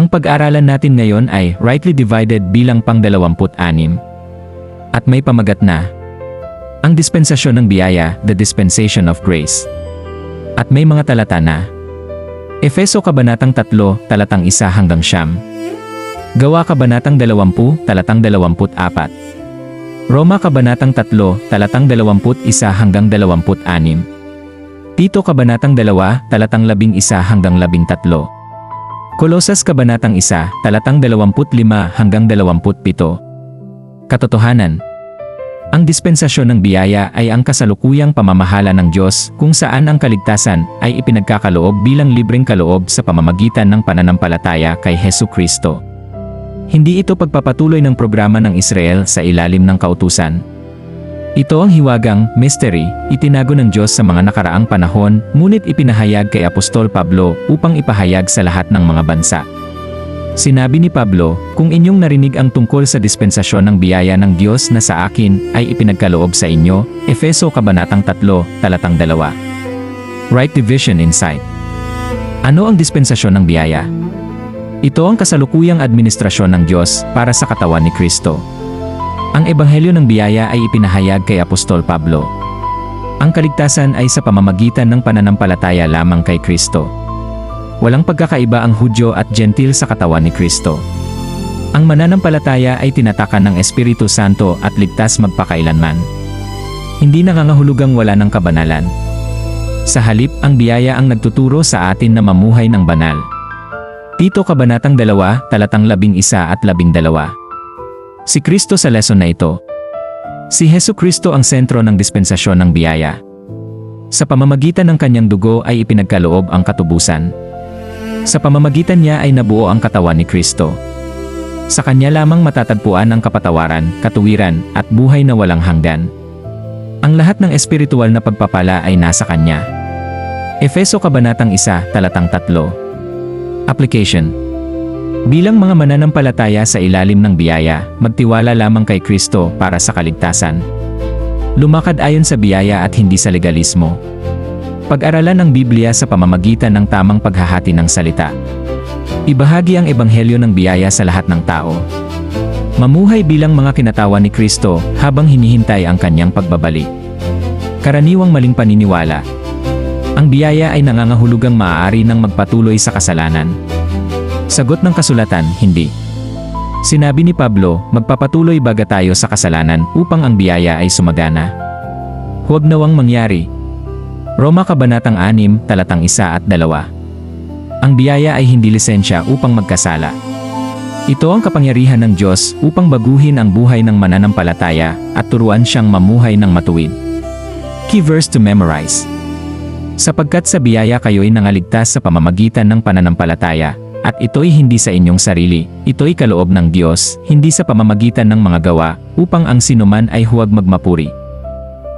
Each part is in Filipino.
Ang pag-aaralan natin ngayon ay rightly divided bilang pang-26 at may pamagat na ang dispensasyon ng biyaya, the dispensation of grace. At may mga talata na Efeso Kabanatang 3, talatang 1 hanggang 9. Gawa Kabanatang 20, talatang 24. Roma Kabanatang 3, talatang 21 hanggang 26. Tito Kabanatang 2, talatang 11 hanggang 13. Kolosas Kabanatang 1, talatang 25 hanggang 27. Katotohanan. Ang dispensasyon ng biyaya ay ang kasalukuyang pamamahala ng Diyos kung saan ang kaligtasan ay ipinagkakaloob bilang libreng kaloob sa pamamagitan ng pananampalataya kay Hesu Kristo. Hindi ito pagpapatuloy ng programa ng Israel sa ilalim ng kautusan. Ito ang hiwagang mystery, itinago ng Diyos sa mga nakaraang panahon, ngunit ipinahayag kay Apostol Pablo upang ipahayag sa lahat ng mga bansa. Sinabi ni Pablo, kung inyong narinig ang tungkol sa dispensasyon ng biyaya ng Diyos na sa akin ay ipinagkaloob sa inyo, Efeso Kabanatang 3, talatang 2. Right Division Insight. Ano ang dispensasyon ng biyaya? Ito ang kasalukuyang administrasyon ng Diyos para sa katawan ni Kristo. Ang ebanghelyo ng biyaya ay ipinahayag kay Apostol Pablo. Ang kaligtasan ay sa pamamagitan ng pananampalataya lamang kay Kristo. Walang pagkakaiba ang Hudyo at Gentil sa katawan ni Kristo. Ang mananampalataya ay tinatakan ng Espiritu Santo at ligtas magpakailanman. Hindi nangangahulugang wala ng kabanalan. Sa halip, ang biyaya ang nagtuturo sa atin na mamuhay ng banal. Tito Kabanatang 2, talatang 11 at 12. Si Kristo sa lesson na ito. Si Hesu Kristo ang sentro ng dispensasyon ng biyaya. Sa pamamagitan ng kanyang dugo ay ipinagkaloob ang katubusan. Sa pamamagitan niya ay nabuo ang katawan ni Kristo. Sa kanya lamang matatagpuan ang kapatawaran, katuwiran, at buhay na walang hanggan. Ang lahat ng espiritual na pagpapala ay nasa kanya. Efeso Kabanatang 1, talatang 3. Application. Bilang mga mananampalataya sa ilalim ng biyaya, magtiwala lamang kay Kristo para sa kaligtasan. Lumakad ayon sa biyaya at hindi sa legalismo. Pag-aralan ng Biblia sa pamamagitan ng tamang paghahati ng salita. Ibahagi ang ebanghelyo ng biyaya sa lahat ng tao. Mamuhay bilang mga kinatawan ni Kristo habang hinihintay ang kanyang pagbabalik. Karaniwang maling paniniwala. Ang biyaya ay nangangahulugang maaari ng magpatuloy sa kasalanan. Sagot ng kasulatan, hindi. Sinabi ni Pablo, magpapatuloy baga tayo sa kasalanan upang ang biyaya ay sumagana. Huwag nawang mangyari. Roma Kabanatang 6, talatang 1 at 2. Ang biyaya ay hindi lisensya upang magkasala. Ito ang kapangyarihan ng Diyos upang baguhin ang buhay ng mananampalataya at turuan siyang mamuhay ng matuwid. Key verse to memorize. Sapagkat sa biyaya kayo'y nangaligtas sa pamamagitan ng pananampalataya, at ito'y hindi sa inyong sarili, ito'y kaloob ng Diyos, hindi sa pamamagitan ng mga gawa, upang ang sinuman ay huwag magmapuri.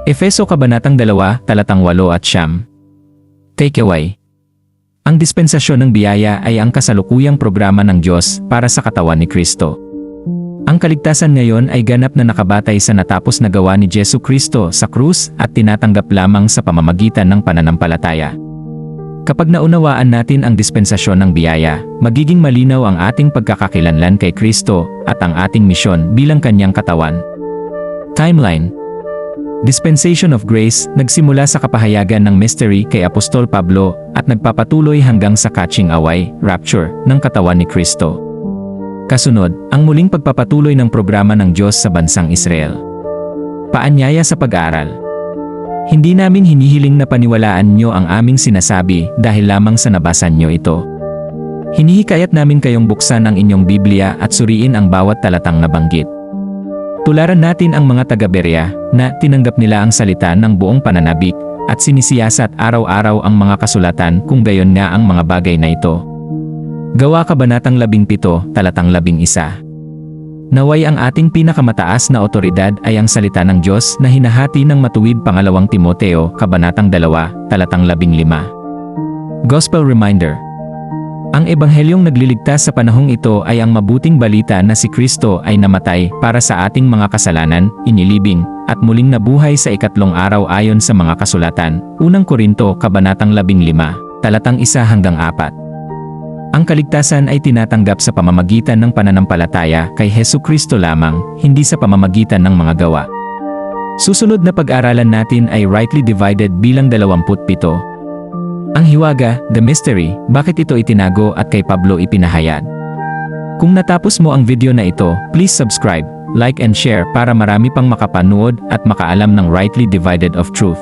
Efeso Kabanatang 2, talatang 8 at 9. Takeaway. Ang dispensasyon ng biyaya ay ang kasalukuyang programa ng Diyos para sa katawan ni Kristo. Ang kaligtasan ngayon ay ganap na nakabatay sa natapos na gawa ni Jesu Kristo sa krus at tinatanggap lamang sa pamamagitan ng pananampalataya. Kapag naunawaan natin ang dispensasyon ng biyaya, magiging malinaw ang ating pagkakakilanlan kay Kristo at ang ating misyon bilang kanyang katawan. Timeline. Dispensation of Grace nagsimula sa kapahayagan ng mystery kay Apostol Pablo at nagpapatuloy hanggang sa catching away, rapture, ng katawan ni Kristo. Kasunod, ang muling pagpapatuloy ng programa ng Diyos sa bansang Israel. Paanyaya sa pag-aaral. Hindi namin hinihiling na paniwalaan nyo ang aming sinasabi dahil lamang sa nabasa nyo ito. Hinihikayat namin kayong buksan ang inyong Biblia at suriin ang bawat talatang nabanggit. Tularan natin ang mga taga-Berea na tinanggap nila ang salita ng buong pananabik at sinisiyasat araw-araw ang mga kasulatan kung gayon nga ang mga bagay na ito. Gawa Kabanatang 17, talatang 11. Naway ang ating pinakamataas na otoridad ay ang salita ng Diyos na hinahati ng matuwid. 2 Timoteo, Kabanatang 2, talatang 15. Gospel Reminder. Ang ebanghelyong nagliligtas sa panahong ito ay ang mabuting balita na si Kristo ay namatay para sa ating mga kasalanan, inilibing, at muling nabuhay sa ikatlong araw ayon sa mga kasulatan. 1 Korinto, Kabanatang 15, talatang 1 hanggang 4. Ang kaligtasan ay tinatanggap sa pamamagitan ng pananampalataya kay Hesukristo lamang, hindi sa pamamagitan ng mga gawa. Susunod na pag-aralan natin ay rightly divided bilang 27. Ang hiwaga, the mystery, bakit ito itinago at kay Pablo ipinahayag. Kung natapos mo ang video na ito, please subscribe, like and share para marami pang makapanood at makaalam ng rightly divided of truth.